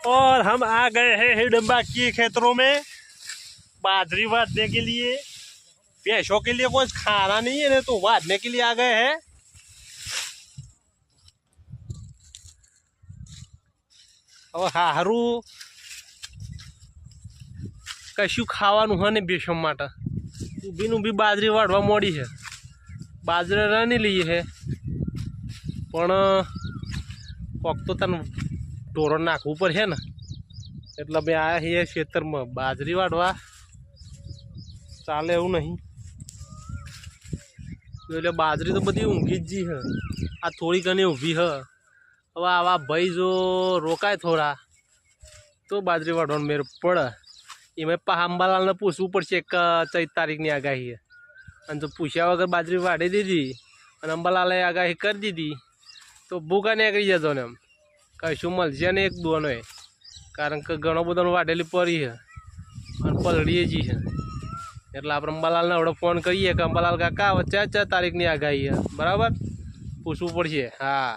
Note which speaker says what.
Speaker 1: और हम आ गए हैं हिडम्बा के खेतरों में बाजरी वाटने के लिए। भैंसों के लिए कुछ खाना नहीं है तो वाटने के लिए आ गए हैं। और हारू कशु खावानुं है ने भैंसों माटे ઊભી બાજરી વાળવા મોડી છે। બાજરી રાની લઈએ છે પણ કોક તો તને ઢોરો નાખવું પડશે ને એટલે બે આયા છીએ ખેતરમાં બાજરી વાળવા। ચાલે એવું નહીં એટલે બાજરી તો બધી ઊંઘી જ જી છે। આ થોડી ઘણી ઊભી છે। હવે આવા ભાઈ જો રોકાય થોડા તો બાજરી વાળવાનો મેળ પડે। એમાં પાછા અંબાલાલને પૂછવું પડશે કે 14 તારીખની આગાહી છે અને જો પૂછ્યા વગર બાજરી વાઢી દીધી અને અંબાલાલે આગાહી કરી દીધી તો ભૂકા નીકળી જતો ને એમ કશું મળશે ને એક દોનો એ કારણ કે ઘણો બધો વાઢેલી પડી છે અને પલળીએ જી છે। એટલે આપણે અંબાલાલને હવે ફોન કરીએ કે અંબાલાલ કાકા 14 તારીખની આગાહી છે બરાબર પૂછવું પડશે। હા।